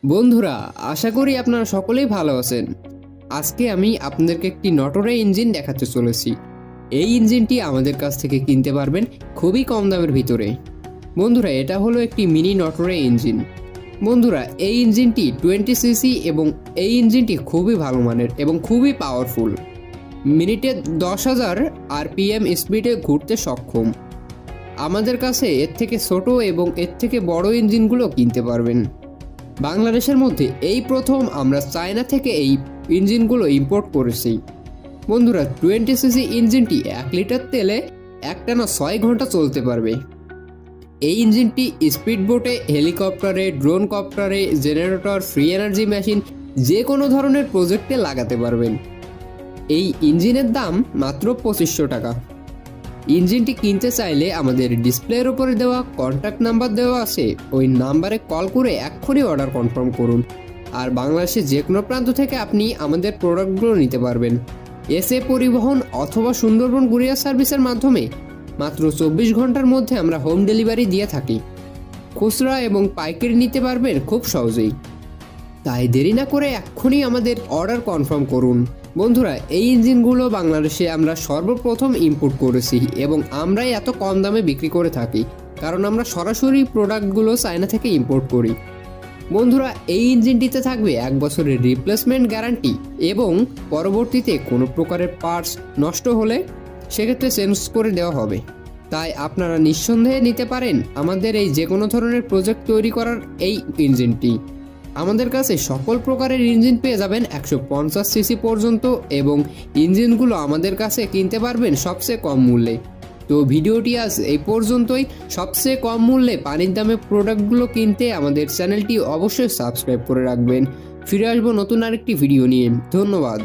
বন্ধুরা, আশা করি আপনারা সকলেই ভালো আছেন। আজকে আমি আপনাদেরকে একটি নটরের ইঞ্জিন দেখাতে চলেছি। এই ইঞ্জিনটি আমাদের কাছ থেকে কিনতে পারবেন খুবই কম দামের ভিতরে। বন্ধুরা, এটা হলো একটি মিনি নটরের ইঞ্জিন। বন্ধুরা, এই ইঞ্জিনটি 20 সিসি এবং এই ইঞ্জিনটি খুবই ভালো মানের এবং খুবই পাওয়ারফুল। মিনিটে 10,000 RPM স্পিডে ঘুরতে সক্ষম। আমাদের কাছে এর থেকে ছোট এবং এর থেকে বড় ইঞ্জিনগুলো কিনতে পারবেন। বাংলাদেশের মধ্যে এই প্রথম আমরা চায়না থেকে এই ইঞ্জিনগুলো ইম্পোর্ট করেছি। বন্ধুরা, 20 সিসি ইঞ্জিনটি 1 লিটার তেলে একটানা 6 ঘন্টা চলতে পারবে। এই ইঞ্জিনটি স্পিড বোটে, হেলিকপ্টারে, ড্রোন কপ্টারে, জেনারেটর, ফ্রি এনার্জি মেশিন যে কোনো ধরনের প্রজেক্টে লাগাতে পারবেন। এই ইঞ্জিনের দাম মাত্র 2500 টাকা। ইঞ্জিনটি কিনতে চাইলে আমাদের ডিসপ্লের উপরে দেওয়া কন্ট্যাক্ট নাম্বার দেওয়া আছে, ওই নাম্বারে কল করে এক্ষুনি অর্ডার কনফার্ম করুন। আর বাংলাদেশের যে কোনো প্রান্ত থেকে আপনি আমাদের প্রোডাক্টগুলো নিতে পারবেন এসএ পরিবহন অথবা সুন্দরবন কুরিয়ার সার্ভিসের মাধ্যমে। মাত্র 24 ঘন্টার মধ্যে আমরা হোম ডেলিভারি দিয়ে থাকি। খুচরা এবং পাইকারি নিতে পারবেন খুব সহজেই। তাই দেরি না করে এক্ষুনি আমাদের অর্ডার কনফার্ম করুন। বন্ধুরা, এই ইঞ্জিনগুলো বাংলাদেশে আমরা সর্বপ্রথম ইম্পোর্ট করেছি এবং আমরাই এত কম দামে বিক্রি করে থাকি, কারণ আমরা সরাসরি প্রোডাক্টগুলো চায়না থেকে ইম্পোর্ট করি। বন্ধুরা, এই ইঞ্জিনটিতে থাকবে 1 বছরের রিপ্লেসমেন্ট গ্যারান্টি এবং পরবর্তীতে কোনো প্রকারের পার্টস নষ্ট হলে সেক্ষেত্রে চেঞ্জ করে দেওয়া হবে। তাই আপনারা নিঃসন্দেহে নিতে পারেন আমাদের এই যে কোনো ধরনের প্রজেক্ট তৈরি করার এই ইঞ্জিনটি। আমাদের কাছে সকল প্রকারের ইঞ্জিন পেয়ে যাবেন 150 সিসি পর্যন্ত এবং ইঞ্জিনগুলো আমাদের কাছে কিনতে পারবেন সবচেয়ে কম মূল্যে। তো ভিডিওটি আজ এই পর্যন্তই। সবচেয়ে কম মূল্যে পানির দামে প্রোডাক্টগুলো কিনতে আমাদের চ্যানেলটি অবশ্যই সাবস্ক্রাইব করে রাখবেন। ফিরে আসবো নতুন আরেকটি ভিডিও নিয়ে। ধন্যবাদ।